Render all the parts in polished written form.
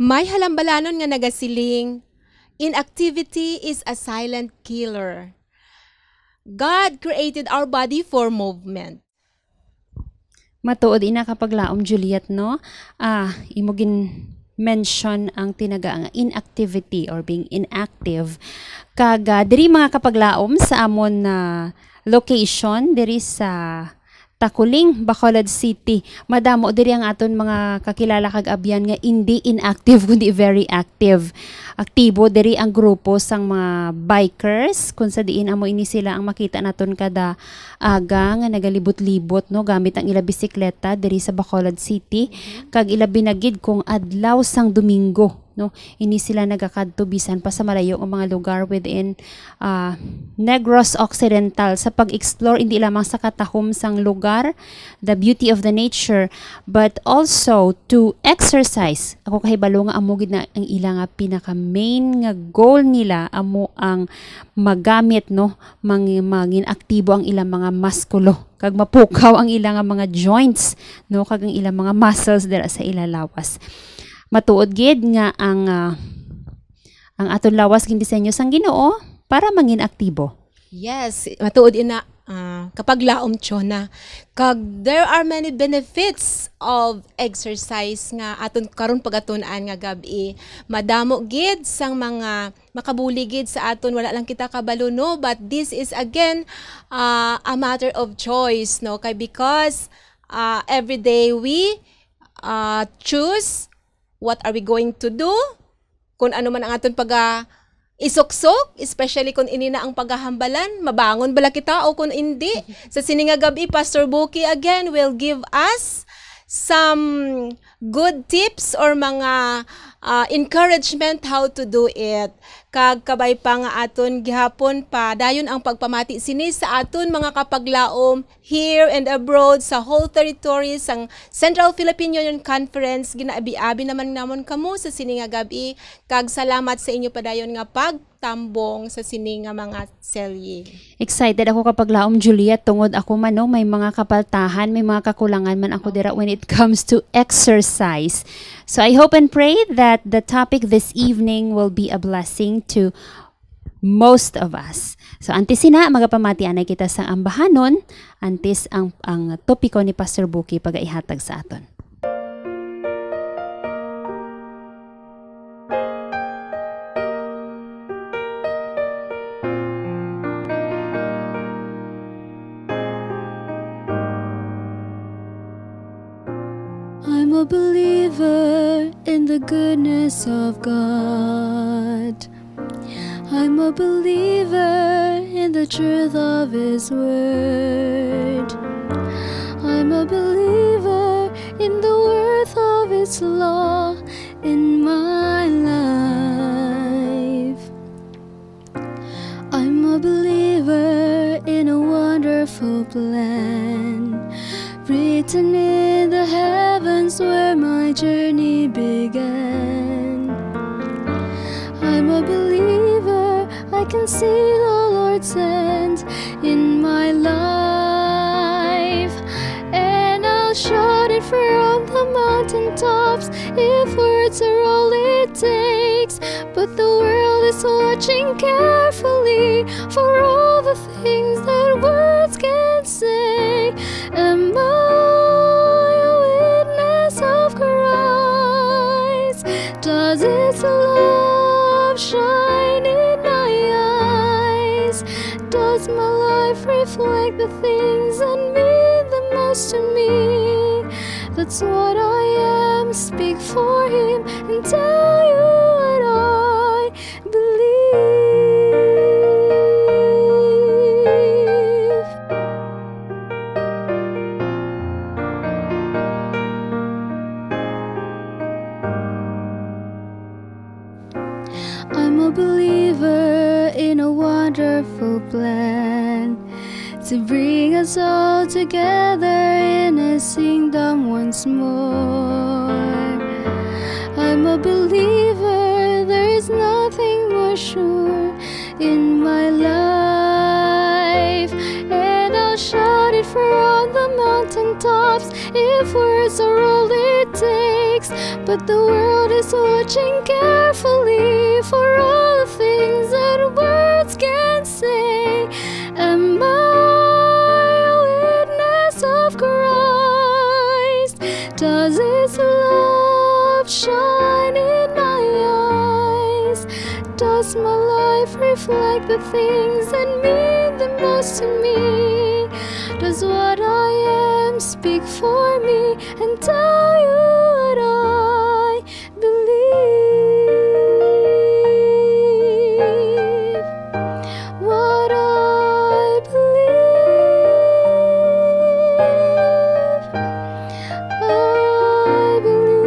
May halambalanon nga nagasiling, inactivity is a silent killer. God created our body for movement. Matuod ina kapag laom Juliet no. Imogin mention ang tinaga ang inactivity or being inactive. Diri mga kapaglaom sa amon na location diri sa Takuling, Bacolod City. Madamo diri ang aton mga kakilala kag abyan nga hindi inactive kundi very active. Aktibo diri ang grupo sang mga bikers kung sa diin amo ini sila ang makita naton kada aga nga nagalibot-libot no gamit ang ila bisikleta diri sa Bacolod City kag ila binagid kung adlaw sang Domingo no ini sila nagakadto bisan pa sa malayo ang mga lugar within Negros Occidental sa pag-explore hindi lamang sa katahom sang lugar, the beauty of the nature, but also to exercise. Ako kahibalo nga amo gid na ang ila nga pinaka main nga goal nila amo ang magamit no mangin aktibo ang ilang mga muskulo kag mapukaw ang ilang mga joints no kag ang ilang mga muscles dira sa ila lawas. Matuod gid nga ang aton lawas gin disenyo sang Ginoo para mangin aktibo. Yes, matuod ina kapag laom na kag there are many benefits of exercise nga aton karon pagatun-an nga gabi. Madamo gid sang mga makabuli gid sa aton wala lang kita kabalo no, but this is again a matter of choice no kay because every day we choose what are we going to do? Kung ano man ang aton isuksok, especially kung inina ang paghahambalan, mabangon bala kita o kung hindi. Sa sininga gabi, Pastor Buki again will give us some good tips or mga encouragement how to do it. Kag kabay pa nga aton gihapon pa dayon ang pagpamati sini sa aton mga kapaglaom here and abroad sa whole territory sang Central Philippine Union Conference. Ginaabi-abi naman namon kamo sa sini nga gabi kag salamat sa inyo padayon nga pagtambong sa sini nga mga selye. Excited ako kapag laom Juliet tungod ako man no may mga kapaltahan, may mga kakulangan man ako dira when it comes to exercise. So I hope and pray that the topic this evening will be a blessing to most of us. So antes sina magapamatian na kita sa ambahanon, antes ang topiko ni Pastor Buki pagaihatag sa aton. I'm a believer in the goodness of God. I'm a believer in the truth of His word. I'm a believer in the worth of His law in my life. I'm a believer in a wonderful plan written in the heavens where my journey began. I'm a believer, I can see the Lord's hand in my life, and I'll shout it from the mountaintops if words are all it takes. But the world is watching carefully for all the things that words can't say. Am I a witness of Christ? Does His love shine in my eyes? Does my life reflect the things that mean the most to me? That's what I am. Speak for Him and tell you what I believe. I'm a believer in a wonderful plan to bring us all together in His kingdom once more. I'm a believer, there is nothing more sure in my life, and I'll shout it from the mountaintops if words are all it takes. mistakes, but the world is watching carefully for all the things that words can't say. Am I a witness of Christ? Does His love shine in my eyes? Does my life reflect the things that mean the most to me? Does what I am speak for me and tell you what I believe? What I believe? I believe.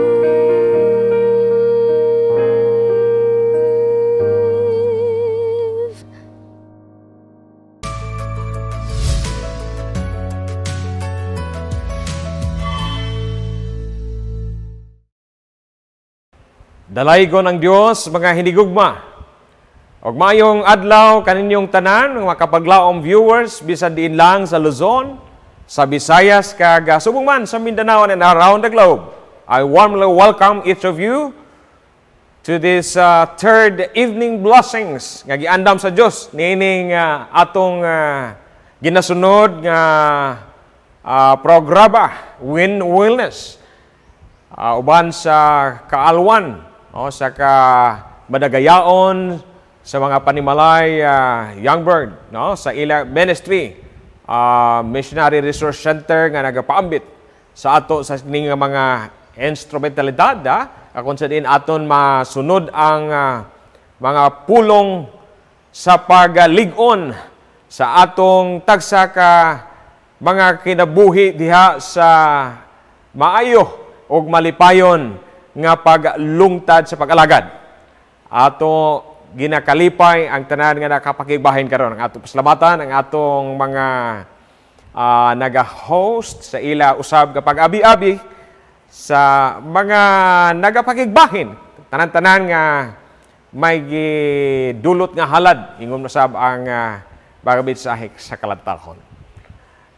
Dalaygon ang Dios mga hinigugma. Og mayong adlaw kaninyong tanan mga kapaglaom viewers bisan diin lang sa Luzon, sa Visayas kag subong man sa Mindanao and around the globe. I warmly welcome each of you to this third evening blessings nga giandam sa Dios niining atong ginasunod nga programa Win Wellness uban sa kaalwan sa madagayaon sa mga panimalay young bird sa ila ministry missionary resource center nga nagapaambit sa ato sa ning mga instrumentalidad kung sa din aton masunod ang mga pulong sa paglig-on sa atong tagsa ka mga kinabuhi diha sa maayo ug malipayon nga paglungtad sa pag-alagad. Ato ginakalipay ang tanan nga nakapakigbahin karon. Ang atong pasalamatan ang atong mga naga-host sa ila usab kapag abi-abi sa mga nagapakigbahin. Tanan-tanan nga may gidulot nga halad ingon usab ang bagabit sa kalantakon.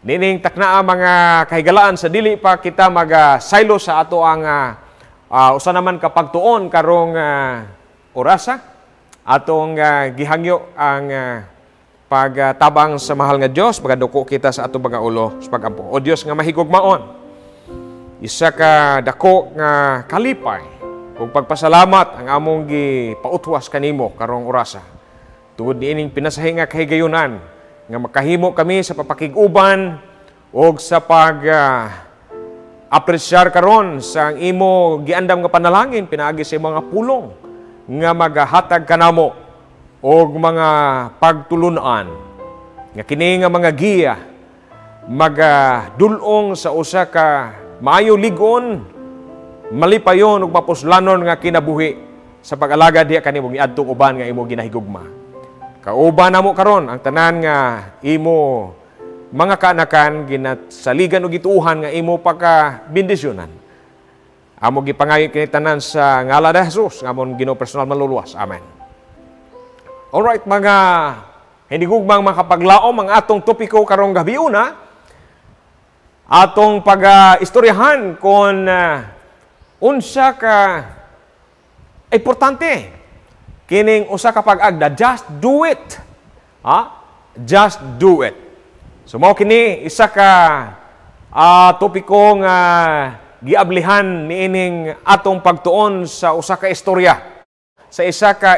Nining taknaa mga kahigalaan sa dili pa kita mag-silo sa ato ang usa naman kapagtuon karong orasa atong gihangyo ang pagtabang sa mahal nga Dios pagaduko kita sa atong mga ulo sa pagampo. O Dios nga mahigugmaon, isa ka dako nga kalipay ug pagpasalamat ang among gipautwas kanimo karong orasa. Tungod niining pinasahi nga kahigayunan nga makahimo kami sa papakig-uban ug sa apresyar karon sa imo giandam nga panalangin pinaagi sa mga pulong nga magahatag kanamo og mga pagtulunan nga kini nga mga giya magadulong sa usa ka maayo ligon malipayon ug mapuslanon nga kinabuhi sa pag-alaga diha kanimo giadtong uban nga imo ginahigugma. Kauban namo karon ang tanan nga imo mga kaanakan ginasaligan o gituuhan nga imo pagka-bendisyonan. Amo gipangayo kini tanan sa ngalan ni Jesus nga amon Ginoo personal maluluwas. Amen. Alright mga hinigugmang makapaglaom ang atong topiko karong gabi una. Atong pag-istoryahan kung unsa ka importante kining usa ka pag-agda. Just do it. Just do it. So mao kini isa ka topiko nga giablihan niining atong pagtuon sa usa ka istorya sa isa ka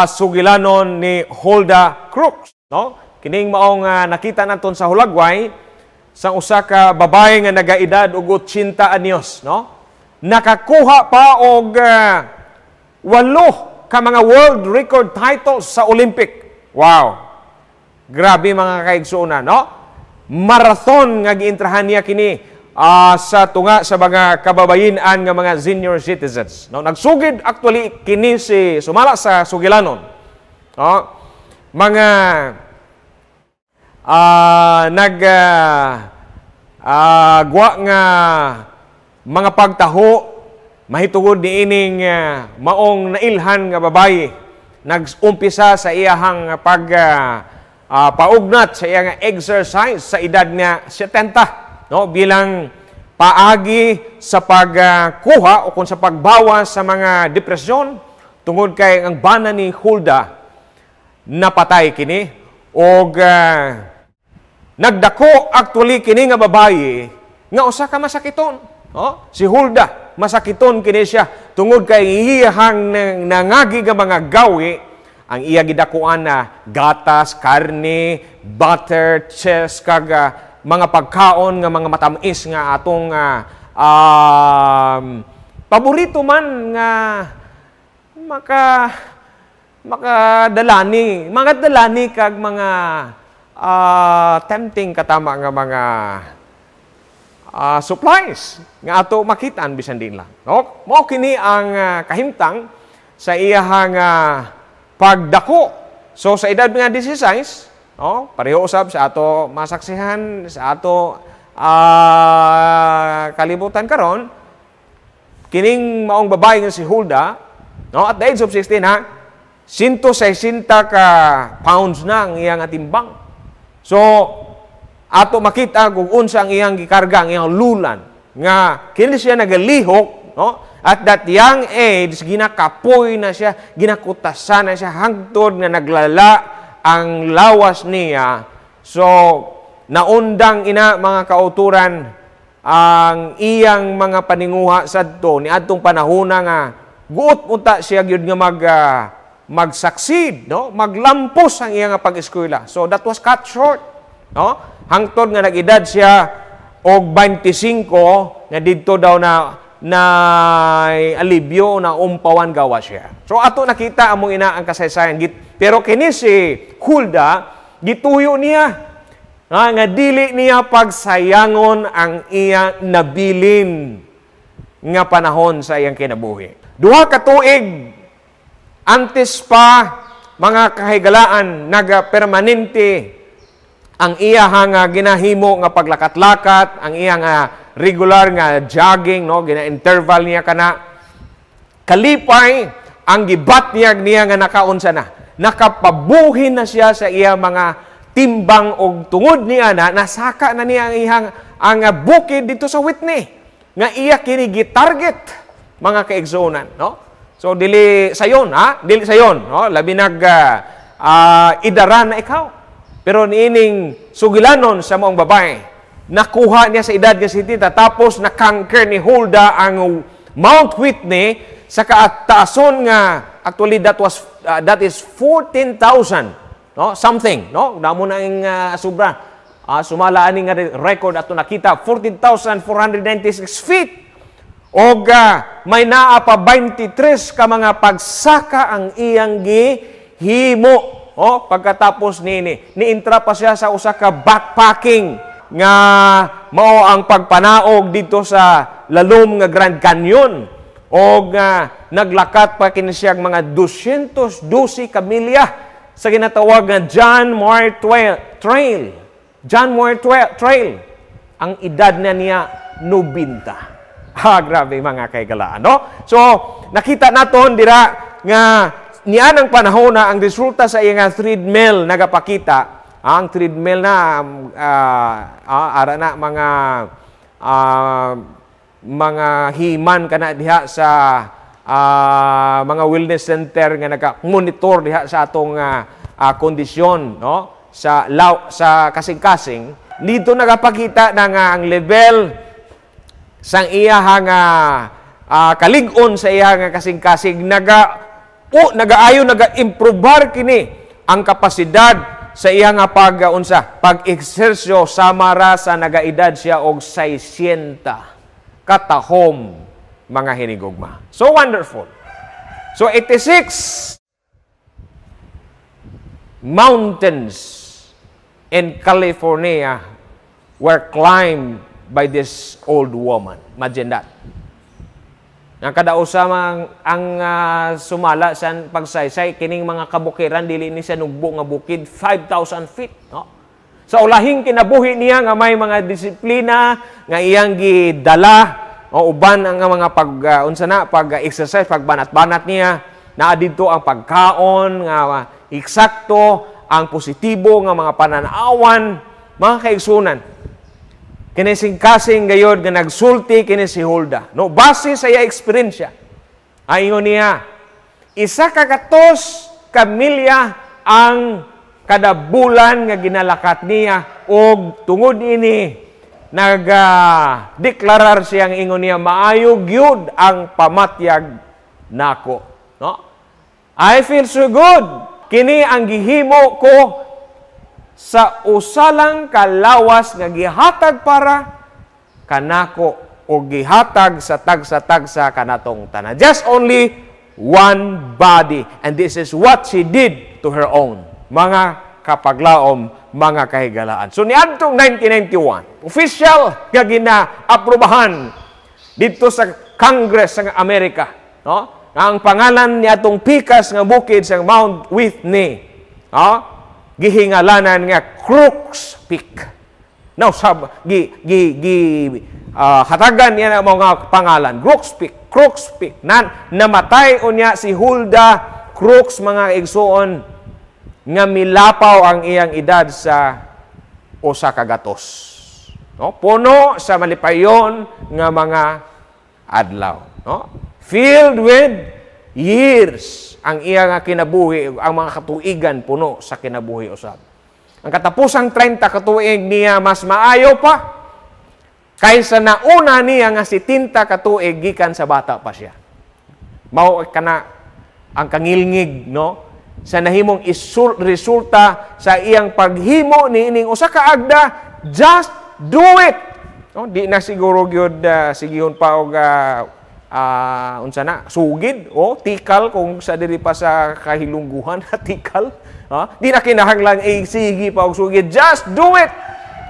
sugilanon ni Hulda Crooks, no? Kining maong nakita naton sa hulagway sang usa ka babae nga nagaedad og 80 anyos, no? Nakakuha pa og 8 ka mga world record titles sa Olympic. Wow. Grabe mga kaigsuonan, no? Marathon nga giintrahan niya kini sa tunga sa mga kababayin-an nga mga senior citizens. No, nagsugid actually kini si sumala sa sugilanon. No? Mga gwa nga mga pagtaho mahitungod niining maong nailhan nga babaye. Nag-umpisa sa iyahang paugnat sa iyang exercise sa edad nga 70, no, bilang paagi sa pagkuha o kung sa pagbawas sa mga depresyon tungod kay ang bana ni Hulda napatay kini og nagdako actually kini nga babayi nga usa ka masakiton. Si Hulda masakiton kini siya tungod kay iyahang nangagi nga mga gawi ang iya gidakuan na gatas, karne, butter, cheese, kag mga pagkaon nga mga matamis nga atong paborito man nga makadalani kag mga tempting katama nga mga supplies nga ato makitaan bisan din lang. Mao kini ang kahimtang sa iyahang pagdako. So sa edad nga 16, pareho usab sa ato masaksihan sa ato kalibutan karon kining maong babae nga si Hulda, at the age of 16 160 ka pounds na ang iyang atimbang. So ato makita kung unsa ang iyang gikarga, ang iyang lulan nga kini siya nagalihok, at that young age, ginakapoy na siya, ginakutasan na siya, hangtod nga naglala ang lawas niya. So, naundang ina mga kauturan ang iyang mga paninguha sadto ni adtong panahon nga guot unta siya gyud nga mag-succeed, maglampos ang iyang pag-eskwela. So, that was cut short. Hangtod nga nag-edad siya og 25 nga didto daw na alibyo na umpawan gawa siya. So ato nakita among ina ang kasaysayan. Pero kini si Hulda, gituyo niya nga dili niya pagsayangon ang iya nabilin nga panahon sa iyang kinabuhi. Duha ka tuig antes pa mga kahigalaan naga-permanente ang iya nga ginahimo nga paglakat-lakat, ang iya nga regular nga jogging, gina-interval niya kana. Kalipay, ang gibatyag niya nga nakaunsa na. Nakapabuhin na siya sa iya mga timbang og tungod niya na, nasaka na niya ang bukid dito sa Whitney. Nga iya kini gitarget mga kaigsunan. So, dili sayon, Dili sayon, labi idaran na ikaw. Pero niining sugilanon sa maong babae, nakuha niya sa edad nga 70, tapos na-conquer ni Hulda ang Mount Whitney sa kaataason nga actually that is 14,000 something damo na ang sobra sumala ani nga record ato nakita 14,496 feet og may naa pa 23 ka mga pagsaka ang iyang gihimo pagkatapos niintra pa siya sa usa ka backpacking nga mao ang pagpanaog dito sa lalom nga Grand Canyon o naglakat pa kini siya mga 212 ka milya sa ginatawag nga John Muir Trail. John Muir Trail. Ang edad na niya 90. Grabe mga kaigalaan, So, nakita naton dira nga niyan ang panahon na ang resulta sa iyang treadmill nagapakita. Ang treadmill na ara na mga himan kana diha sa mga wellness center nga naka-monitor diha sa atong kondisyon sa kasing-kasing. Dito nagapakita na nga ang level sang iya nga kalig-on sa iya nga kasing-kasing nagaayo naga-improbar kini ang kapasidad sa iya nga pag-eksersyo samara sa nagaedad siya og 60 katahom mga hinigugma. So wonderful. So 86 mountains in California were climbed by this old woman. Imagine that. Nga kadausa ang sumala sa pagsaysay kining mga kabukiran dili ni sa nugbo nga bukid 5,000 feet, Sa ulahing kinabuhi niya nga may mga disiplina nga iyang gidala uban ang mga pag-exercise, pagbanat-banat niya naa didto ang pagkaon nga eksakto, ang positibo nga mga pananawan, mga kaigsunan. kini kasing gayod nga nagsulti kini si Hulda. No, base sa iya eksperyensya. Ingon niya, isa ka katos kamilya ang kada bulan nga ginalakat niya og tungod ini nag-deklarar siyang ingon niya maayog yun ang pamatyag nako. No? I feel so good. Kini ang gihimo ko sa usalang kalawas nga gihatag para kanako o gihatag sa tagsa-tagsa kanatong tanan. Just only one body. And this is what she did to her own. Mga kapaglaom, mga kahigalaan. So niadtong 1991, official nga gina-aprobahan dito sa Congress ng Amerika. No? Ang pangalan niya atong pikas nga bukid sa Mount Whitney. No? Gihingalanan nga Crooks Peak. Now, hatagan niya ng mga pangalan. Crooks Peak. Namatay unya si Hulda Crooks, mga igsuon, nga milapaw ang iyang edad sa usa ka gatos. No? Puno sa malipayon nga mga adlaw. No? Filled with years ang iya nga kinabuhi, ang mga katuigan puno sa kinabuhi usab. Ang katapusang 30 katuig niya mas maayo pa kaysa nauna niya nga si 70 katuig gikan sa bata pa siya. Mao kana ang kangilngig, no, sa nahimong resulta sa iyang paghimo niining usa ka agda. Just do it. No, di na siguro gyud sigihon pa og unsa na sugid o tikal kung sa diri pa sa kahilungguhan tikal, di na kinahanglan sige pa og sugid. Just do it,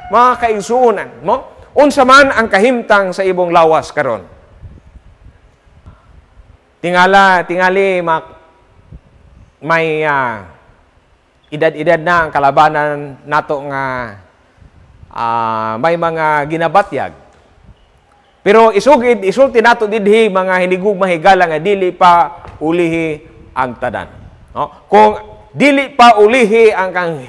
mga kaigsuonan, no? Unsa man ang kahimtang sa ibong lawas karon, tingali may edad-edad na ang kalabanan nato nga may mga ginabatyag. Pero isulti nato didhi mga hinigugma higala nga dili pa ulihi ang tanan. No? Kung dili pa ulihi ang kang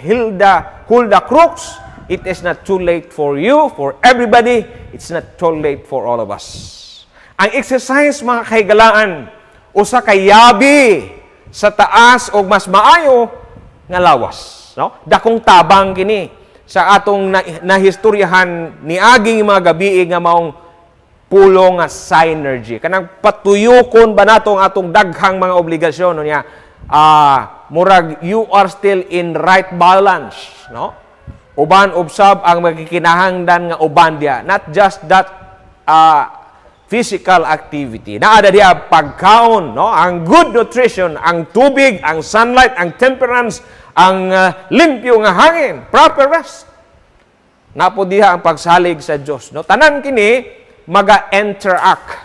Hulda Crooks, it is not too late for you, for everybody. It's not too late for all of us. Ang exercise, mga kahigalaan, usa kay yabi sa taas o mas maayo nga lawas. No? Dakong tabang kini sa atong nahistoryahan ni aging mga gabi nga maong pulo nga synergy. Kanang patuyokon ba nato ang atong daghang mga obligasyon niya, murag you are still in right balance, no? Uban ubsab ang magkikinahanglan nga uban dia, not just that physical activity. Naada dia pagkaon, no? Ang good nutrition, ang tubig, ang sunlight, ang temperance, ang limpyo nga hangin, proper rest. Napo diha ang pagsalig sa Dios, no? Tanan kini maga-interact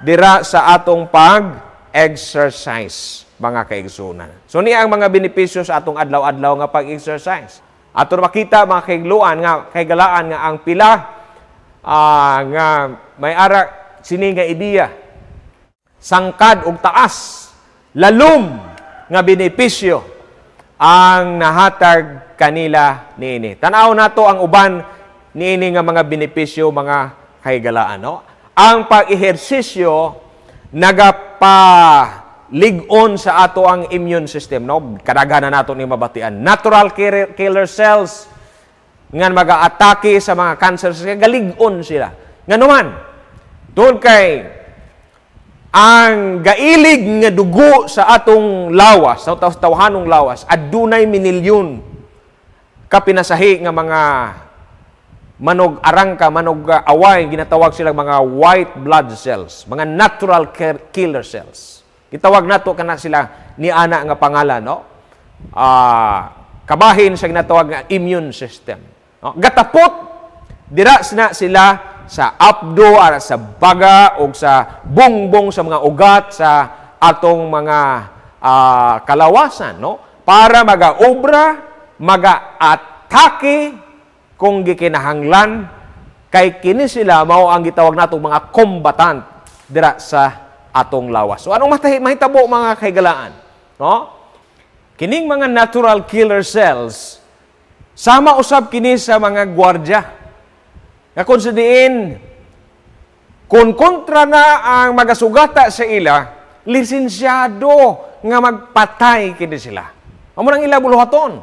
dira sa atong pag-exercise, mga kaigsunan. So niya ang mga benepisyo sa atong adlaw-adlaw nga pag-exercise. Ato makita, mga kahigalaan nga ang pila nga may ara sini nga ideya, sangkad og taas, lalom nga benepisyo ang nahatag kanila niini. Tanaw nato ang uban niini nga mga benepisyo, mga kahigalaan, no? Ang pag-ehersisyo nagapaligon sa ato ang immune system, no? Kadaghanan nato ni mabatian. Natural killer cells nga mag-aatake sa mga cancer, galigon sila. Nganuman, doon kay ang gailig nga dugo sa atong lawas, sa tawhanong lawas, adunay minilyon kapinasahi nga mga manog arangka, manog away, ginatawag sila mga white blood cells, mga natural killer cells. Gitawag nato kana sila ni ana nga pangalan, no? Kabahin sa ginatawag nga immune system. No? Gatapot dira na sila sa abdo, sa baga o sa bungbong sa mga ugat sa atong mga kalawasan, no? Para maga-obra, maga-atake kung gikinahanglan, kay kini sila mao ang gitawag natong mga combatant dira sa atong lawas. So anong mahitabo, mga kahigalaan, no? Kining mga natural killer cells sama usab kini sa mga gwardiya nga kung sa diin, kung kontra na ang magasugata sa ila, lisensyado nga magpatay kini sila. Amo nang ila buluhaton.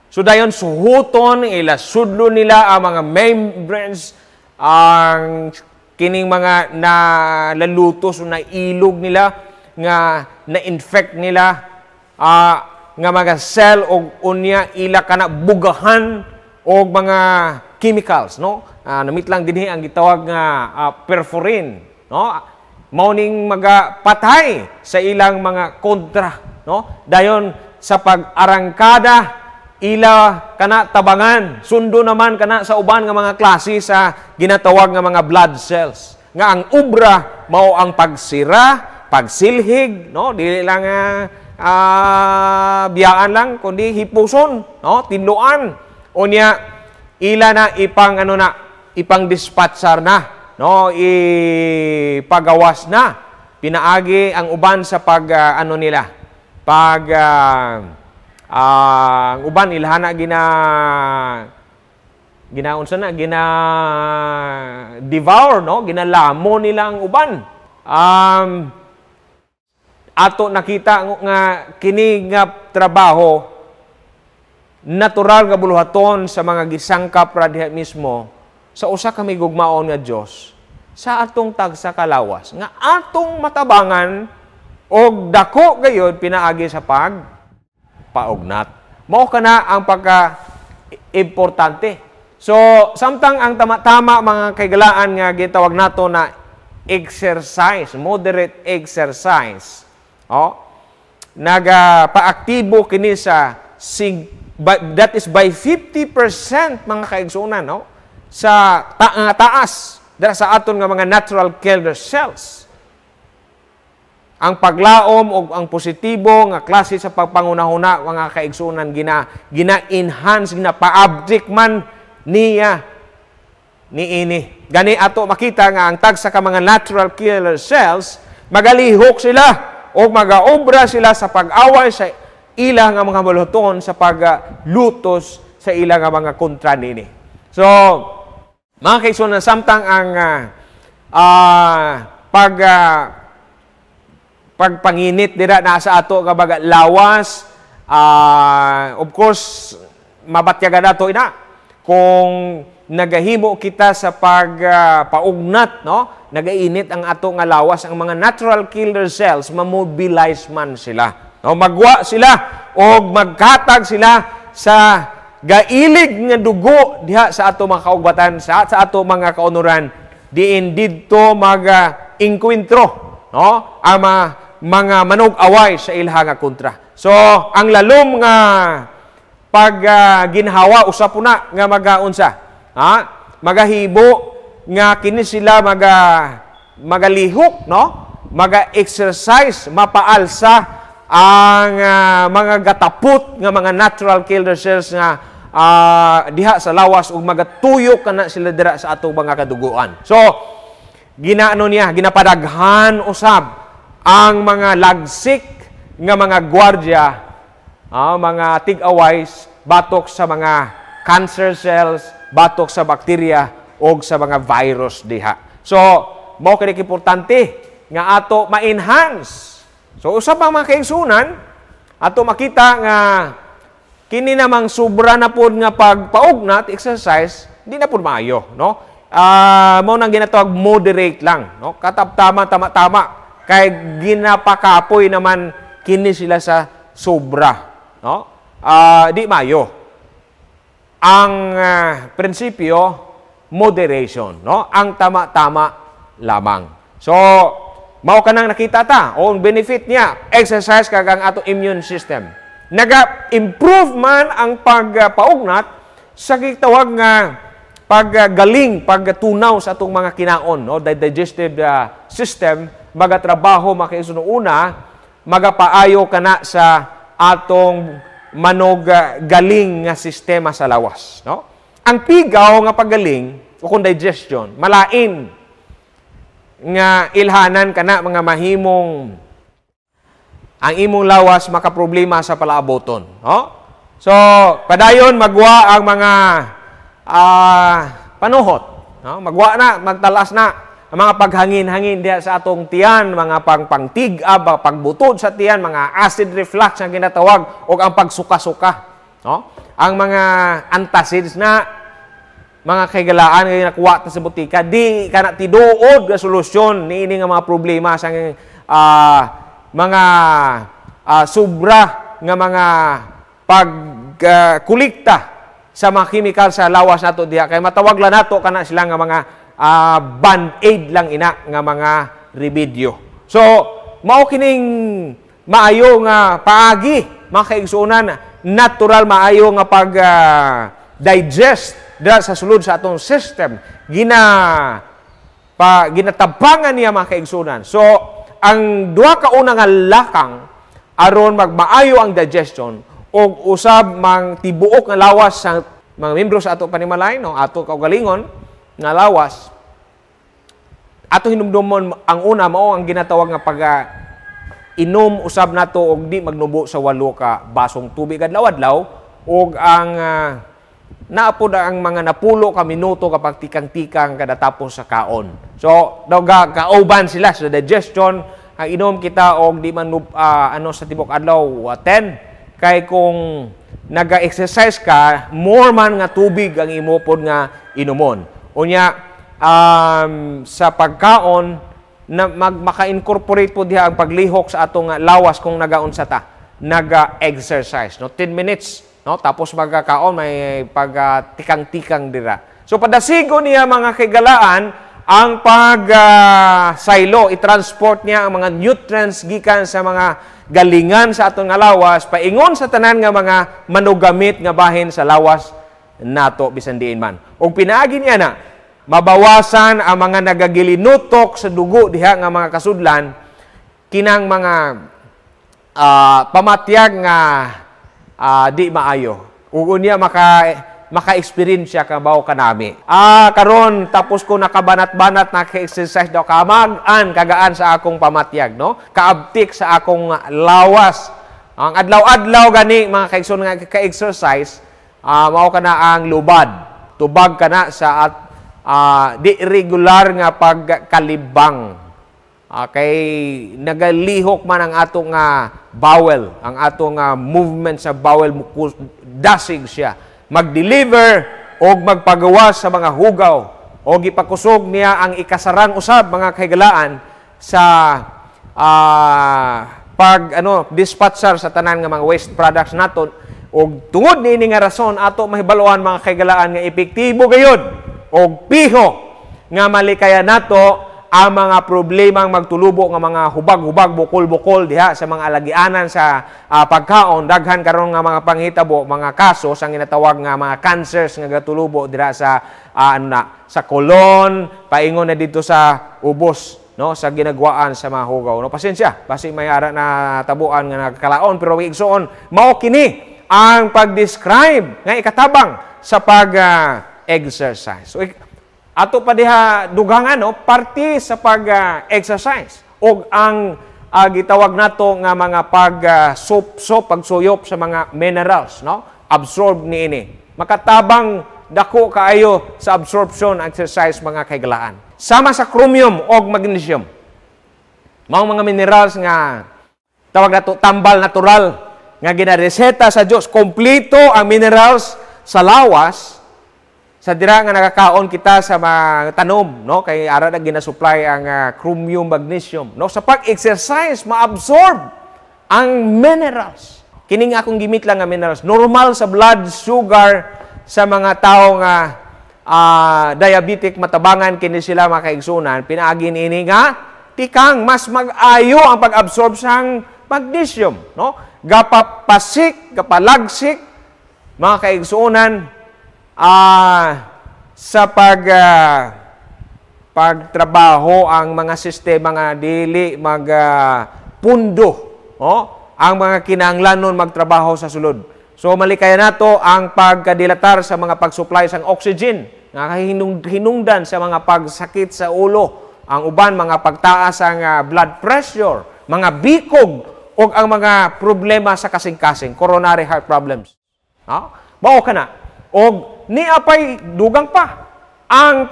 So dayon suhuton ila sudlo nila ang mga membranes, ang kining mga nalalutos o nailog nila nga na-infect nila, nga mga cell o unya ila kana bugahan o mga chemicals, no? Namit lang dinhi ang gitawag nga perforin, no? Mauning magapatay sa ilang mga kontra, no? Dayon sa pag-arangkada ila kana tabangan, sundo naman kana sa uban nga mga klase sa ginatawag nga mga blood cells. Nga ang ubra mao ang pagsira, pagsilhig, no? Dili lang biyaan lang kundi hipuson, no? Tinluan. Unya ila na ipang dispatchar na, no? Ipagawas na. Pinaagi ang uban sa ang uban ilhana devour, no? Ginalamo nila ang uban. Ato nakita nga kini nga trabaho natural nga buluhaton sa mga gisangkap ra diha mismo sa usa ka migugmaon nga Dios sa atong tagsa kalawas nga atong matabangan og dako gayud pinaagi sa paugnat. Mao kana ang pagka-importante. So, samtang ang tama-tama mga kaigalaan nga gitawag nato na exercise, moderate exercise, nagapaaktibo kini sa that is by 50% mga kaigsunan, no? Sa taas dara sa aton nga mga natural killer cells. Ang paglaom o ang positibo nga klase sa pagpangunahuna mga kaigsunan gina-enhance, gina-pa-uptick man niya niini. Gani ato makita nga ang tagsa ka mga natural killer cells magalihok sila o magaobra sila sa pag-away sa ila nga mga buluhaton sa paglutos sa ila nga mga kontra nini. So, mga kaigsunan, samtang ang pagpanginit dira nasa ato nga baga lawas, of course mabatyagan nato ina kung nagahimo kita sa paugnat, no? Nagainit ang ato nga lawas, ang mga natural killer cells mamobilize man sila, no? Magwa sila o magkatag sila sa gailig nga dugo diha sa ato mga kaugbatan, sa ato mga kaunuran, diin didto mag-inkwentro, no? Ang mga manog-away sa ilha nga kontra. So, ang lalom nga ginhawa usap na nga magaunsa, magahibo nga kini sila magalihok, no? Maga-exercise, mapaalsa ang mga gatapot nga mga natural killer cells nga diha sa lawas ug magatuyok kana sila dira sa atong mga kaduguan. So, ginapadaghan usab ang mga lagsik nga mga gwardiya, mga tig-aways, batok sa mga cancer cells, batok sa bakterya o sa mga virus diha. So, mao kini importante nga ato ma-enhance. So, usab ang mga kaigsunan, ato makita nga kini namang sobra na pod nga pagpaugnat, exercise, di na pod maayo, no? Mao nang ginatawag moderate lang, no? Kataptama, tama-tama, kay ginapakapoy naman kini sila sa sobra, no? Di maayo. Ang prinsipyo, moderation, no? Ang tama-tama lamang. So, mao kanang nakita ta o benefit niya, exercise kag ang ato immune system. Naga-improve man ang pagpaugnat sa gitawag nga paggaling, pagtunaw sa atong mga kinaon, no? The digestive system magatrabaho una, magapaayo kana sa atong manog galing nga sistema sa lawas, no? Ang pigaw nga paggaling o kung digestion malain nga ilhanan kana mga mahimong ang imong lawas makaproblema sa palaaboton, no? So padayon magwa ang mga panuhot, no? Magwa na, magtalas na ang mga paghangin-hangin diha sa atong tiyan, mga pangtig-ab, pagbutod sa tiyan, mga acid reflux ang ginatawag, o ang pagsuka-suka. No? Ang mga antacids na mga kagalaan nga nakuha ta sa butika, di kana tiduod nga solusyon niini nga mga problema sa mga sobra nga mga pagkulikta sa mga chemical sa lawas nato diha, kay matawag lang nato kana sila nga mga band-aid lang ina nga mga remedyo. So mao kining maayo nga paagi mga kaigsuonan, natural maayo nga pag digest dira sa sulod sa atong system, ginatabangan niya mga kaigsunan. So ang duha ka una nga lakang aron magmaayo ang digestion o usab mang tibuok nga lawas sa mga membro sa ato panimalay, no, ato kaugalingon nga lawas, ato hinumdumon ang una mao ang ginatawag nga pag inom usab nato og di magnubo sa 8 ka basong tubig adlaw-adlaw, og ang naapod ang mga napulo ka minuto kapag tikang-tikang kada tapos sa kaon. So daw kauban sila sa digestion. Ang inom kita og di man sa tibok adlaw 10, kay kung naga-exercise ka, more man nga tubig ang imopod nga inumon. Unya sa pagkaon na maka-incorporate po diha ang paglihok sa atong lawas kung nagaunsa ta, naga-exercise, no, 10 minutes, no, tapos magkakaon may pagtikang-tikang dira. So padasigo niya mga kagalaan ang pag-silo, i-transport niya ang mga nutrients gikan sa mga galingan sa atong nga lawas paingon sa tanan nga mga manugamit nga bahin sa lawas nato bisan diin man. Og pinaagi niya na mabawasan ang mga nagagilinutok sa dugo diha nga mga kasudlan, kinang mga pamatyag nga di maayo. Ug unya maka-experience ka bawo kanami. Karon tapos ko nakabanat-banat naka-exercise daw kamag-an kagaan sa akong pamatyag, no? Kaabtik sa akong lawas. Ang adlaw-adlaw gani mga kaigsoon nga ka-exercise, mao kana ang lubad. Tubag kana sa di regular nga pagkalibang. Kay nagalihok man ang atong bowel, ang atong movement sa bowel, dasig siya. Mag-deliver o magpagawas sa mga hugaw o gipakusog niya ang ikasarang usab mga kaigalaan sa dispatcher sa tanan nga mga waste products naton. Og tungod niini nga rason ato mahibaluan mga kaigalaan nga epektibo gayud og piho nga malikaya nato ang mga problemang magtulubo nga mga hubag-hubag, bukol-bukol diha sa mga alagianan sa pagkaon, daghan karon nga mga panghitabo, mga kaso ang ginatawag nga mga cancers nga gatulubo dira sa sa kolon, paingon na dito sa ubos, no, sa ginagwaan sa mga hugaw. No, pasensya, basi may ara na tabuan nga nagkalaon, pero igsoon mao kini ang pag-describe nga ikatabang sa pag-exercise. So ato pa diha dugangan, no, parte sa pag-exercise og ang gitawag nato nga mga pagsuyop sa mga minerals, no, absorb niini. Makatabang dako kaayo sa absorption exercise mga kaigalaan. Sama sa chromium og magnesium. Mao mga minerals nga tawag nato tambal natural nga ginareseta sa Dios. Kompleto ang minerals sa lawas sa dira nga nakakaon kita sa mga tanom, no, kay ara na ginasupply ang chromium, magnesium, no, sa pag-exercise ma-absorb ang minerals. Kining akong gimit lang nga minerals normal sa blood sugar sa mga tao nga diabetic, matabangan kini sila makaigsunan, pinaagi niini nga tikang mas mag-ayo ang pag-absorb sang magnesium, no, gapapasik, gapalagsik mga kaigsunan sa pagtrabaho ang mga sistema nga dili magpundo, ang mga kinahanglanon magtrabaho sa sulod. So malikaya nato ang pagkadilatar sa mga pagsupply sang oxygen nga hinungdan sa mga pagsakit sa ulo, ang uban mga pagtaas ang blood pressure, mga bikog o ang mga problema sa kasing-kasing, coronary heart problems. Mao kana. Og niapay dugang pa ang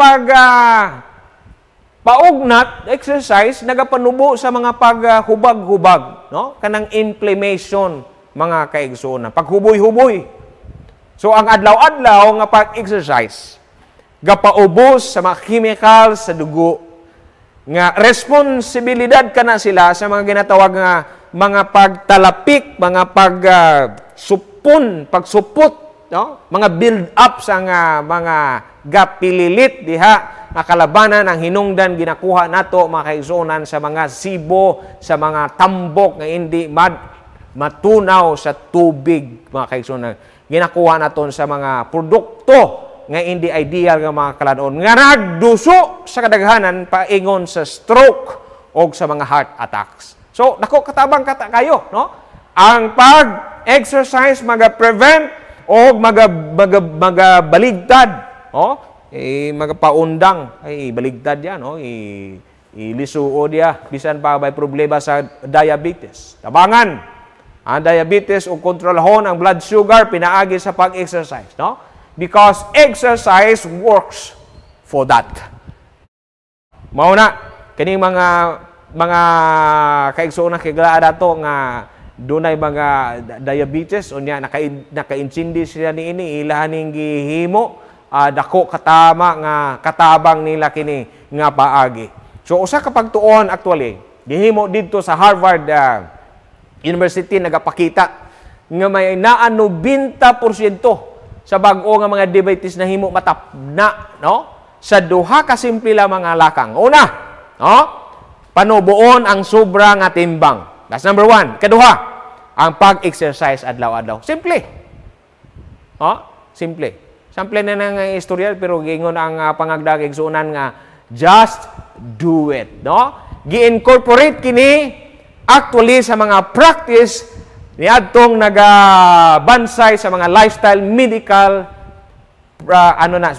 paugnat, exercise, nagapanubo sa mga paghubag-hubag, no? Kanang inflammation, mga kaigsuonan. Paghuboy-huboy. So, ang adlaw-adlaw nga pag-exercise, gapaubos sa mga chemicals sa dugo, nga responsibilidad ka na sila sa mga ginatawag nga mga pagtalapik, mga pagsupot, no? Mga build-up sa mga gapililit diha nakalabanan ang hinungdan ginakuha nato mga kaigsuonan sa mga sibo, sa mga tambok nga hindi matunaw sa tubig mga kaigsuonan. Ginakuha naton sa mga produkto nga hindi ideal nga mga kalanon nga nagduso sa kadaghanan paingon sa stroke o sa mga heart attacks. So nako katabang kayo, no? Ang pag-exercise maga-prevent o magabaligtad, no? Magapaundang ay baligtad yan, no? Ilisuo dia bisan pa may problema sa diabetes. Tabangan ang diabetes o kontrolhon ang blood sugar pinaagi sa pag-exercise, no? Because exercise works for that. Mao na kining mga kaigsuon na kiglaan nato nga dunay mga diabetes unya naka-insindi sila niini ilahaning gihimo dako katama nga katabang nila kini nga paagi. So usa ka pagtuon actually gihimo didto sa Harvard University nagapakita nga may naa 90% sa bag-o nga mga diabetes na himo matapna, no? Sa duha ka simple lamang nga lakang. Una, no? Panubuon ang sobra nga timbang. That's number 1. Kaduha, ang pag-exercise adlaw-adlaw. Simple. No? Simple. Simple na nga istorya pero gingon ang pangagdag igsuonan nga just do it, no? Gi-incorporate kini actually sa mga practice niadtong nagabansay sa mga lifestyle medical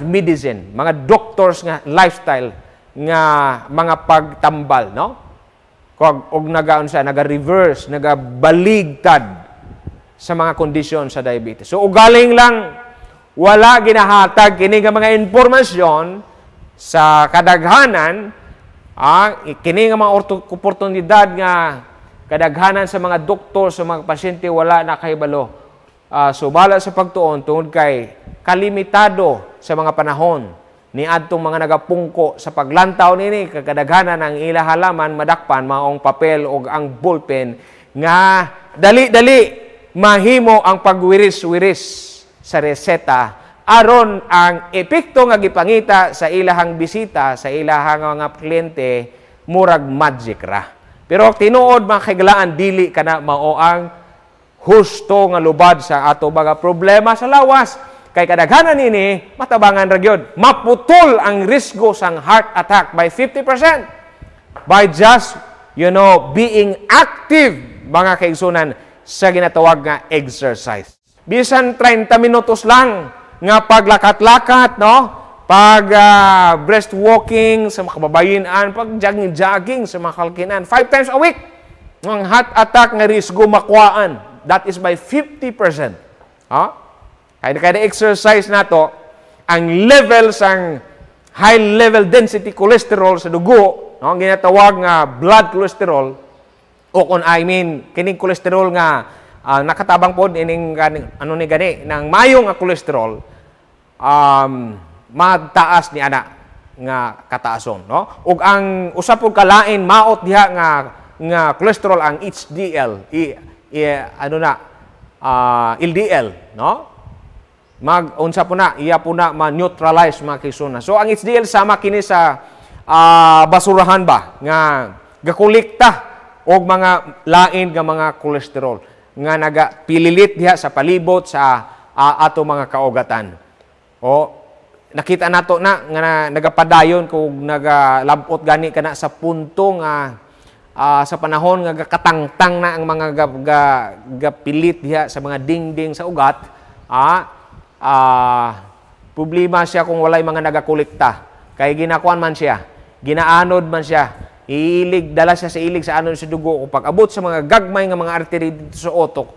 medicine, mga doctors nga lifestyle nga mga pagtambal, no? Og naga-reverse, nagabaligtad sa mga kondisyon sa diabetes. So ugaling lang wala ginahatag kini nga mga impormasyon sa kadaghanan, kini nga mga oportunidad nga kadaghanan sa mga doktor, sa mga pasyente wala na kahibalo. So bala sa pagtuon tungod kay kalimitado sa mga panahon ni adtong mga nagapungko sa paglantaw nini kadaghanan ang ila halaman madakpan maong papel o ang ballpen nga dali-dali mahimo ang pagwiris-wiris sa reseta aron ang epekto nga gipangita sa ilahang bisita sa ilahang mga kliyente murag magic ra. Pero tinuod mga kaigalaan dili kana mao ang husto nga lubad sa ato mga problema sa lawas kay kadaghanan ini matabangan ra gyud maputol ang risgo sang heart attack by 50% by just being active mga kaigsunan sa ginatawag nga exercise. Bisan 30 minutos lang nga paglakat-lakat, no? Pag breast walking sa mga kababayan, pag jogging sa mga kalkinan, 5 times a week. Ang heart attack nga risgo makuhaan. That is by 50%. Kada exercise nato, ang levels ang high level density cholesterol sa dugo, no? Ang ginatawag nga blood cholesterol, o kining cholesterol nga nakatabang po ining nang mayong nga cholesterol mataas ni ana nga kataason, no? Ug ang usap og kalain maot diha nga cholesterol ang HDL LDL, no? Unsa po na iya po na ma-neutralize mga kaigsuonan. So ang HDL sama kini sa basurahan ba nga gakolekta og mga lain nga mga cholesterol nga nagapililit diha sa palibot sa ato mga kaugatan. O nakita nato na nga nagapadayon kung nagalabot gani kana sa punto nga sa panahon nga katangtang na ang mga gapilit diha sa mga dingding sa ugat, problema siya kung walay mga nagakolekta. Kay ginakuan man siya, ginaanod man siya, dala siya sa ilig sa anod sa dugo. Kung pag-abot sa mga gagmay nga mga artery dito sa utok,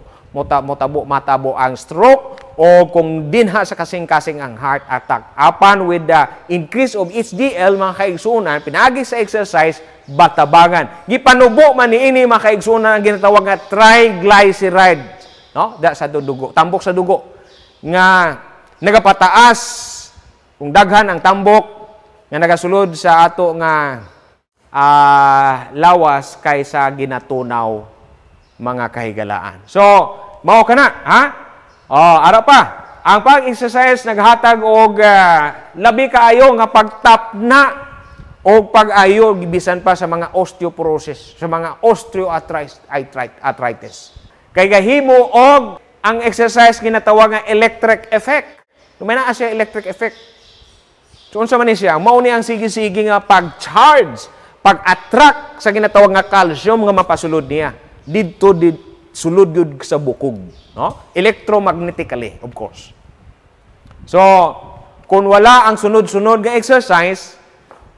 matabo ang stroke o kung dinha sa kasing-kasing ang heart attack. Apan with the increase of HDL, mga kaigsunan, pinagi sa exercise, batabangan. Gipanubo man niini mga kaigsunan ang ginatawag nga triglyceride, no? Da sa dugo, tambok sa dugo nga nagapataas kung daghan ang tambok nga nagasulod sa ato nga lawas kaysa ginatunaw mga kahigalaan. So, mao kana, ha? Ara pa, ang pag-exercise naghatag og labi kaayo nga pagtapna o pag-ayo gibisan pa sa mga osteoporosis, sa mga osteoarthritis. Kay gahimo og ang exercise ginatawag nga electric effect. May naa siya electric effect. So unsa man ni siya? Mao ni ang sige-sige nga pag-charge, pag-attract sa ginatawag nga calcium nga mapasulod niya didto sulod yun sa bukog, no? Electromagnetically, of course. So, kung wala ang sunod-sunod nga exercise,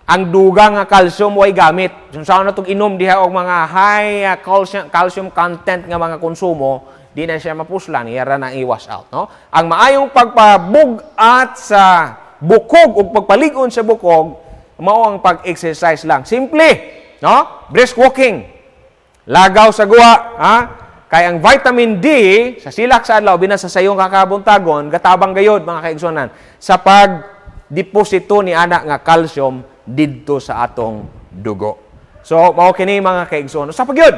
ang dugang nga calcium way gamit. So, saan na itong inom diha og mga high calcium content nga mga konsumo, di na siya mapuslan, iyara na i-wash out, no? Ang maayong pagpabugat sa bukog o pagpaligon sa bukog, mao ang pag-exercise lang. Simple, no? Brisk walking. Lagaw sa guwa, ha? Kaya ang vitamin D, sa silak sa adlaw, binasa sa iyong kakabuntagon, gatabang gayod, mga kaigsunan, sa pagdeposito ni anak nga calcium didto sa atong dugo. So, mao kini mga kaigsunan. Sa pagyod,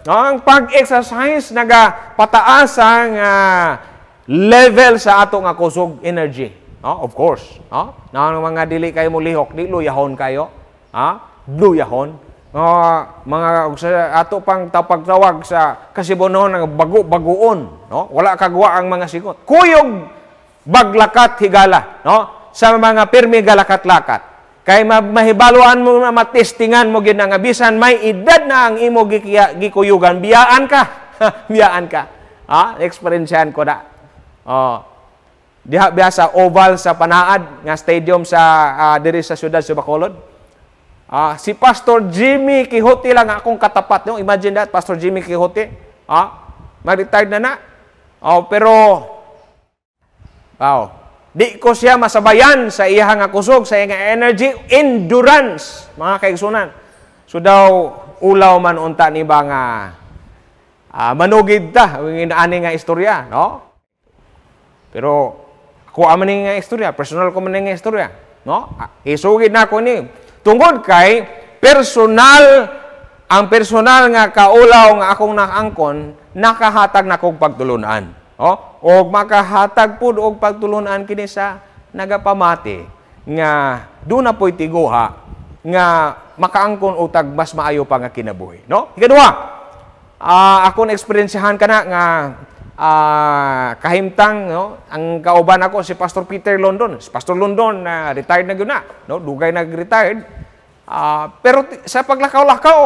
no? Ang pag-exercise, nagapataas ang level sa atong nga kusog energy. No? Of course. No? Ang mga dili kayo mulihok, di luyahon kayo. Ha? Luyahon. Mga ato pang pagtawag sa kasibonon ng bago-bagoon, no? Wala kagwa ang mga sigot. Kuyog baglakat higala, no? Sa mga pirmi galakat-lakat. Kay mahibaluan mo na matestingan mo gid nga bisan may edad na ang imo gikuyugan, biyaan ka. Biyaan ka. Experiencean ko da. Diha biasa oval sa Panaad nga stadium sa diri sa siyudad sa Bacolod. Si Pastor Jimmy Quijote lang akong katapat. No? Imagine that, Pastor Jimmy Quijote. Ma-retired na. Pero, di ko siya masabayan sa iyang kusog, sa iyang energy, endurance, mga kaigsunan. So daw, ulaw man unta ni ba nga manugid ta, ani nga istorya. No? Pero, ako aman nga istorya, personal ko man nga istorya. No? Isugid na ako ni. Tungod kay ang personal nga kaulaw nga akong nakaangkon, nakahatag na kong pagtulunan. O makahatag pud og pagtulunan kini sa nagapamati nga do na po'y tiguha nga makaangkon utag mas maayo pa nga kinabuhi. No? Ikaduha, akong experiencehan kana nga kahimtang, no? Ang kauban ako si Pastor Peter London. Si Pastor London retired na gyud na, no? Dugay nag-retired. Pero sa paglakaw-lakaw,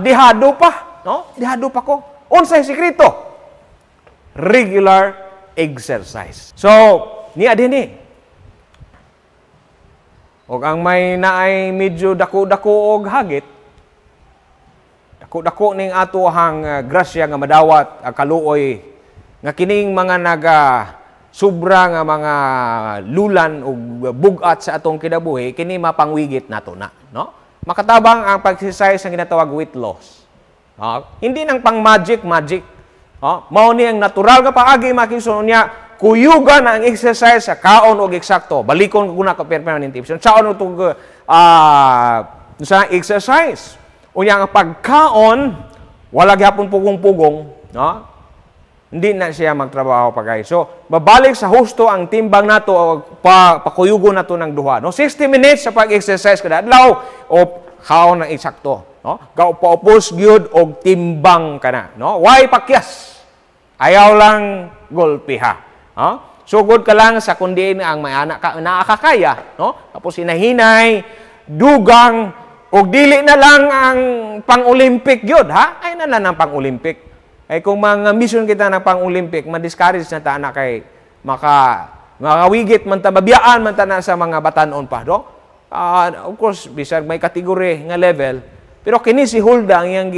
dihado pa, no? Dihado pa ko. Unsay sikreto? Regular exercise. So, niya dinhi. Og ang may naay medyo dako-dako og hagit, dako-dako ning atohang grasya nga madawat kaluoy nga kining mga sobra nga mga lulan o bugat sa atong kinabuhi, kini mapangwigit nato na. No? Makatabang ang pag-exercise ang ginatawag weight loss. Hindi nang pang magic. Mao ni ang natural nga paagi makisun niya, kuyugan ang exercise sa kaon og eksakto. Balikon ko na ka permanent tips. Saon utong sa exercise. Unya nga pagkaon, wala gyapon pugong-pugong, no? Hindi na siya magtrabaho pagay. So, babalik sa husto ang timbang nato o pakuyugo nato ng duha. No? 60 minutes sa pag-exercise kada adlaw o kaon ng eksakto. No? Paupos gyud og timbang kana. No? Why pakyas? Ayaw lang golpiha. No? Sugod ka lang sa kundi ang may anak ka nakakaya. No? Tapos hinahinay, dugang, o dili na lang ang pang-Olympic gyud, ha? Ay na lang ang pang-Olympic. Ay kung mga mission kita ng pang-Olympic, ma-discourage na ta na kay makawigit man ta, mabiyaan man ta na sa mga batanon pa, no? Of course, bisag may kategory nga level, pero kini si Hulda ang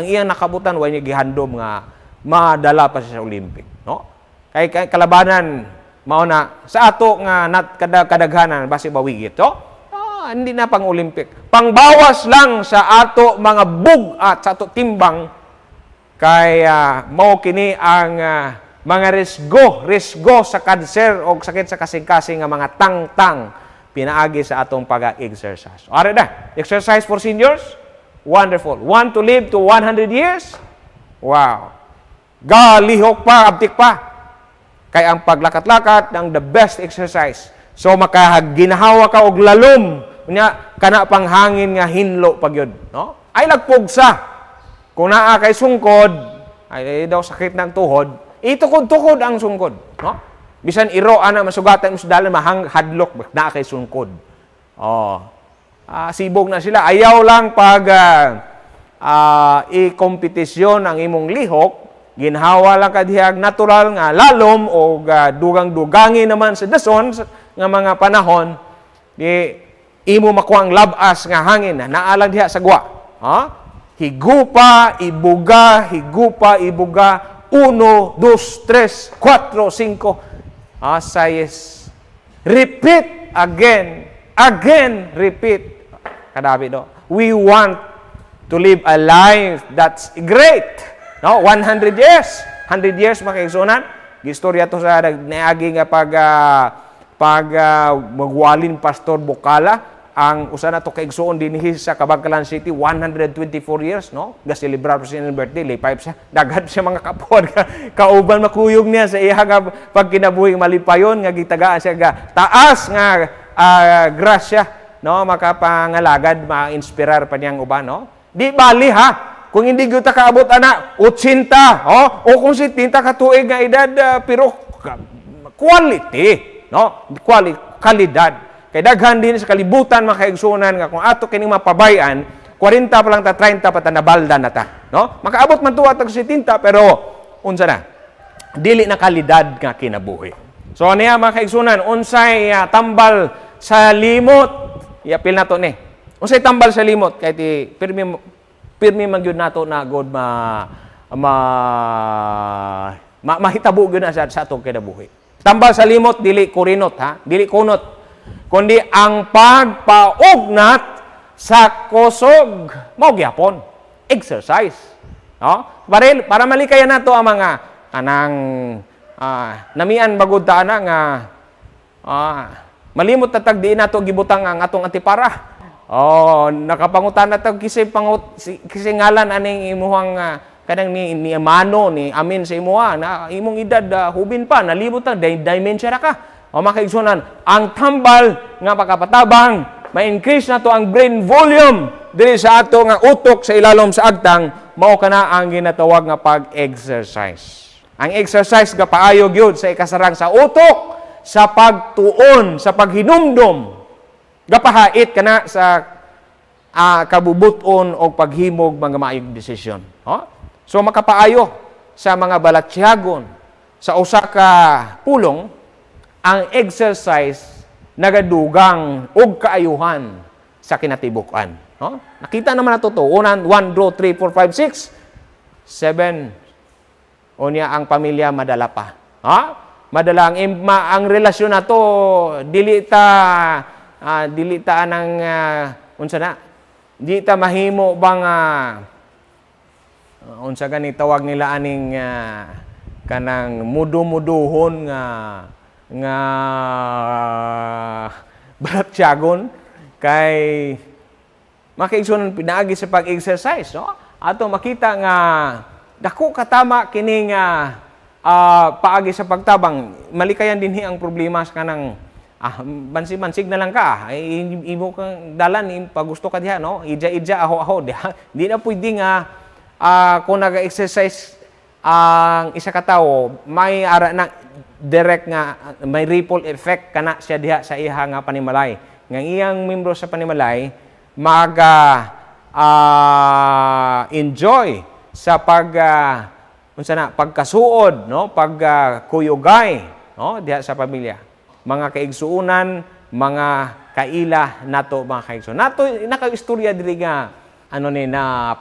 iyang nakabutan wa niya gihandom nga madala pa siya sa Olympic, no? Kay kalabanan mao na sa ato nga kadaghanan basi bawigit to. Hindi na pang Olympic. Pangbawas lang sa ato mga bugat sa ato timbang kay mao kini ang mga risgo sa kanser o sakit sa kasing-kasing nga mga tangtang pinaagi sa atong pag-exercise. Are na, exercise for seniors? Wonderful. Want to live to 100 years? Wow. Galihok pa, abtik pa. Kaya ang paglakat-lakat ang the best exercise. So makaginahawa ka og lalom nya kana pang hangin nga hinlo pagyud, no? Ay lagpugsa. Kung naa kay sungkod, ay daw sakit ng tuhod, itukod-tukod ang sungkod, no? Bisan iro ana masugatan mo sa dalan mahang hadlok naa kay sungkod. Sibog na sila. Ayaw lang pag i-kompetisyon ang imong lihok, ginhawa lang kadihag natural nga lalom o dugang-dugangi naman sa dason nga mga panahon, di imo makuha ang labas nga hangin na naalang diha sa gwa. Higupa, ibuga, 1, 2, 3, 4, 5. Sayes. Repeat again, repeat. Kadabi do. We want to live a life that's great. No, 100 years. 100 years makaigsunan. Gistorya to sa naagi nga pag magwalin Pastor Bocala ang usa na to kaigsuon dinhi sa Kabangkalan City 124 years, no? Ga-celebrar sa siyang birthday, lipayp siya. Daghan siya mga kapod kauban makuyog niya sa iya nga pagkinabuhi malipayon nga gitagaan siya ga taas nga grasya, no? Makapangalagad, ma-inspirar pa niyang uban, no? Di bali ha. Kung hindi gyud ta kaabot ana 80, o kung 70 ka tuig nga edad pero quality, no? Kalidad. Kay daghan din sa kalibutan makaigsunan nga kung ato kining mapabayan 40 pa lang ta 30 pa ta nabalda na ta, no? Makaabot man tuwa tag 70 pero unsa na? Dili na kalidad nga kinabuhi. So niya makaigsunan unsay tambal sa limot? Iapil nato ni. Unsay tambal sa limot kay ti pirmi man gyud nato na god mahitabo gyud na sa atong kinabuhi. Tambal sa limot dili kurinot ha, dili kunot. Kundi ang pagpaugnat sa kusog mao gyapon exercise, no? Para malikayan nato ang mga kanang namian bagud ta ana nga malimot ta tag diin nato gibutang ang atong antipara. Nakapangutan na tag kisay ngalan aning imuhang kanang ni mano ni amin sa imuha na imong edad hubin pa nalibot ta dementia ra ka. Makaigsunan, ang tambal nga pagkapatabang, ma-increase na to ang brain volume dili sa ato nga utok sa ilalom sa agtang, mao kana ang ginatawag nga pag-exercise. Ang exercise ga paayo gyud sa ikasarang sa utok, sa pagtuon, sa paghinumdom. Gapahait kana sa kabubuton o paghimog mga maayong desisyon. So makapaayo sa mga balatsyagon sa usa ka pulong ang exercise nagadugang og kaayuhan sa kinatibuk-an. No? Nakita naman nato to. 1, 2, 3, 4, 5, 6, 7. Unya ang pamilya madala pa. Madala ang relasyon nato dili ta anang unsa na? Dili ta mahimo bang unsa gani tawag nila aning kanang mudu-muduhon nga balatyagon kay makaigsunan pinaagi sa pag-exercise, no? Ato makita nga dako katama kining paagi sa pagtabang malikayan dinhi ang problema sa kanang mansig na lang ka imo kang dalan pag gusto ka diha, no? Ija aho di na pwede nga kung naga-exercise ang isa ka tawo may ara na direct nga may ripple effect kana siya diha sa iha nga panimalay nga iyang membro sa panimalay enjoy sa pagkasuod, no? Pagkuyugay, no? Diha sa pamilya, mga kaigsuunan, mga kaila nato, mga kaigsuunan nato nakaistorya diri nga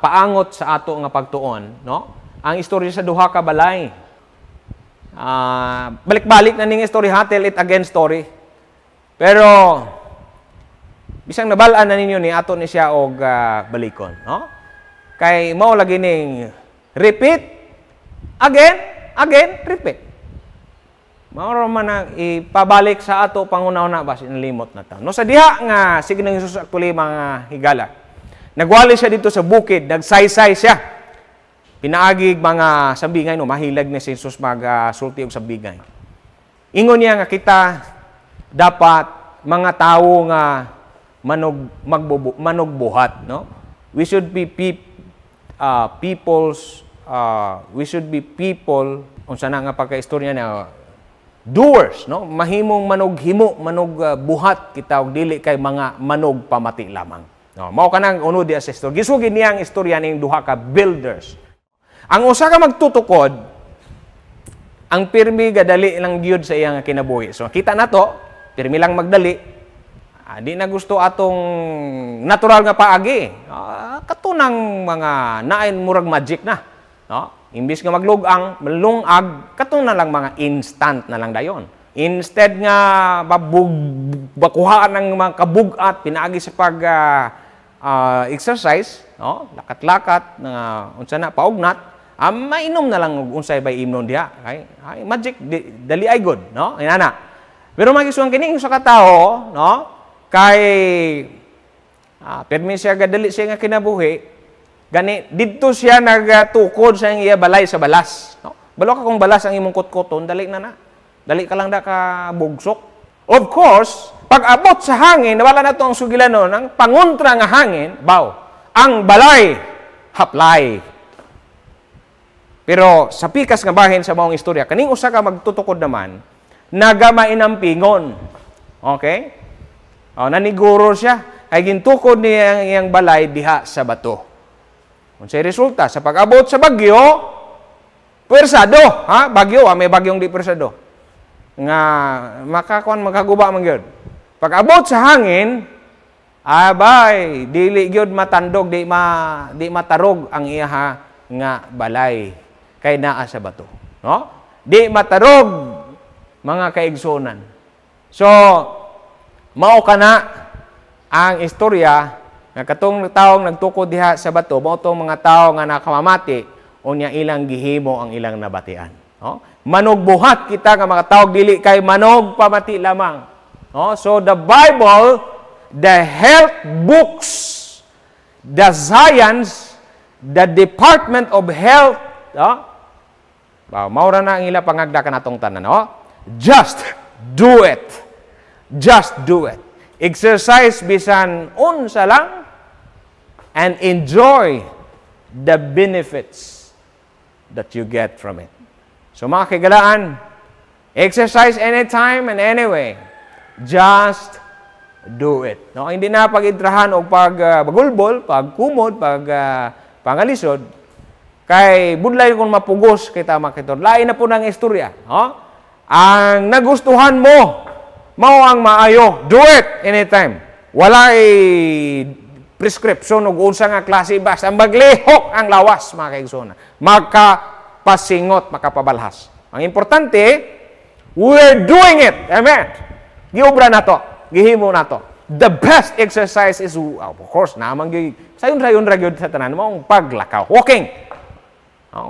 paangot sa ato nga pagtuon, no? Ang istorya sa duha ka balay balik-balik na ning story ha, tell it again story. Pero bisang nabalaan na ninyo ni ato ni siya og balikon, no? Kay mao lagi ning repeat again, repeat. Mao man ang ipabalik sa ato pangunauna basin limot na ta. No sa diha nga sige nang Hesus actually mga higala. Nagwali siya dito sa bukid, nagsaysay siya. Pinaagig mga sambingay no, mahilag ni si Hesus magsulti og sambingay. Ingon niya nga kita dapat mga tawo nga manugbuhat, no? We should be people unsa na nga pagkaistorya na doers, no? Mahimong manugbuhat kita og dili kay mga manugpamati lamang. No, mao kanang uno di sa istorya. Gisugid niya ang istorya ning duha ka builders. Ang usa ka magtutukod ang pirmi gadali lang gyud sa iyang kinabuhi. So kita nato, pirmi lang magdali. Di na gusto atong natural nga paagi. Katunang mga nain murag magic na, no? Imbis nga maglungag, katong na lang mga instant na lang dayon. Instead nga bakuhaan ng mga kabugat, pinaagi sa pag exercise, no? Lakat-lakat, unsa na paugnat, mainom na lang og unsay bay imnon diha. Ay magic dali ay good, no? Inana. Pero magisuang kini sa katao, no? Kay permi siya gadali siya nga kinabuhi, gani didto siya nagtukod sa iya balay sa balas, no? Balo ka kung balas ang imong kutkuton, dali na. Dali ka lang da ka bugsok. Of course, pag abot sa hangin, nawala na to ang sugilanon, ang pangontra nga hangin, ang balay haplay. Pero sa pikas nga bahin sa maong istorya, kaning usa ka magtutukod naman, nagamainampingon. Okay? Naniguro siya, ay gintukod niya iyang balay diha sa bato. Unsay resulta sa pag-abot sa bagyo, pwersado, ha? Bagyo, may bagyong di pwersado. Nga makaguba man gyud. Pag-abot sa hangin, abay, dili gyud matandog, di matarog ang iya nga balay kay naa sa bato, no? Di matarog mga kaigsunan. So, mao kana ang istorya nga katong taong nagtukod diha sa bato, mao tong mga tawo nga nakamamati unya ilang gihimo ang ilang nabatian, no? Manugbuhat kita nga mga tawo dili kay manog pamati lamang, no? So the Bible, the health books, the science, the Department of Health, no? Maura na ang ila pangagda kanatong tanan, no? Just do it. Just do it. Exercise bisan unsa lang and enjoy the benefits that you get from it. So mga kagalaan, exercise anytime and anyway. Just do it. No, hindi na pag-itrahan o pag-bagulbol, pag-kumod, pag-pangalisod, kay budlay kung mapugos kita makitod. Lain na po ng istorya. No? Ang nagustuhan mo, mao ang maayo. Do it anytime. Wala prescription o unsa nga klase basta maglihok ang lawas, mga kaigsoon. Makapasingot, makapabalhas. Ang importante, we're doing it. Amen. Giobra na to. Gihimo na to. The best exercise is, of course, namang sayon-rayon ragyod sa tanan mo, paglakaw. Walking.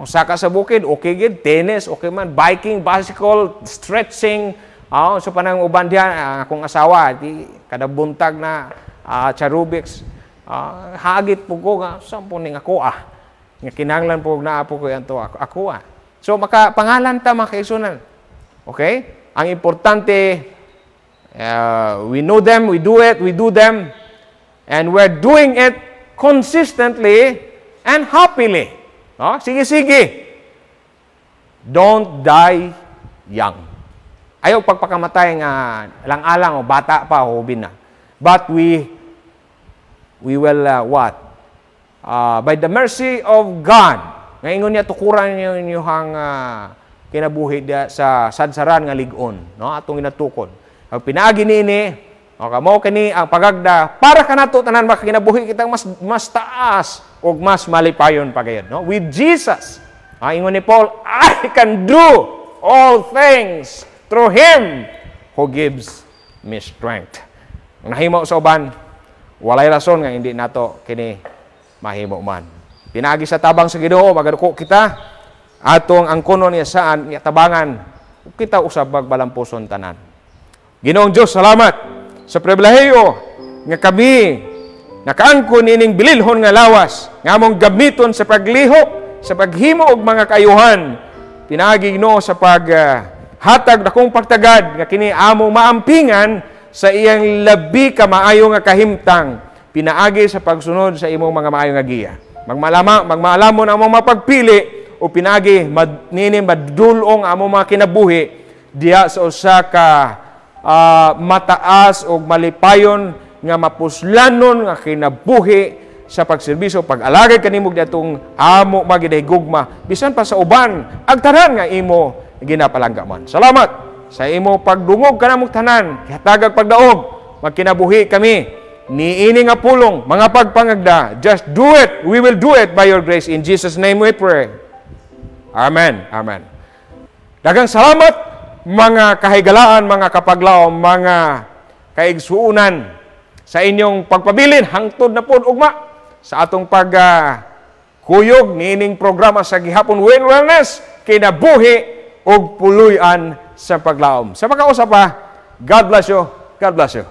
Saka sa bukid, okay gid. Tennis, okay man. Biking, bicycle, stretching. So panang uban diyan, akong asawa, kada buntag na charubics, hagit po ko nga, sampo ning ako nga kinanglan po na po ko yan to ako So makapangalan ta mga kaisunan. Okay? Ang importante, we know them, we do them, and we're doing it consistently and happily. Sige. Don't die young. Ayaw pagpakamatay nga lang-alang o bata pa o hubin na. But we will what? By the mercy of God, ngayon niya tukuran niyo inyong kinabuhi sa sadsaran nga ligon, no? Atong ginatukod. Pag pinaagi niini, mao kani ang pagagda para kanato tanan makakinabuhi kitang mas taas o mas malipayon pa gayud, no? With Jesus. Ingon ni Paul, I can do all things through Him who gives me strength. Ang nahimo sa uban, walay rason nga hindi nato kini mahimo man. Pinagi sa tabang sa Ginoo, magaduko kita, atong ang kuno niya saan, niya tabangan, kita usab magbalampuson tanan. Ginoong Diyos, salamat sa pribilehiyo nga kami nakaangkon ining bililhon nga lawas, nga among gamiton sa paglihok, sa paghimo og mga kayuhan, pinagi Ginoo sa hatag na kong pagtagad nga kini among maampingan sa iyang labi ka maayo nga kahimtang, pinaagi sa pagsunod sa imong mga maayo nga giya. Magmaalamon ang among mapagpili o pinagi nini madulong among mga kinabuhi diha sa usa ka mataas o malipayon nga mapuslanon nga kinabuhi sa pagserbisyo, pag-alagay kanimo datong amo magidahigugma bisan pa sa uban agtanan nga imo ginapalanggaman. Salamat sa imo pagdungog kanamong tanan, hatagag pagdaog, magkinabuhi kami niini nga pulong, mga pagpangagda. Just do it. We will do it by your grace. In Jesus' name we pray. Amen. Amen. Daghang salamat mga kahigalaan, mga kapaglaom, mga kaigsuunan sa inyong pagpabilin hangtod na pud ugma sa atong kuyog niining programa sa gihapon Wellness, kinabuhi og puluy-an sa paglaom. Sa pagkausap pa, God bless you. God bless you.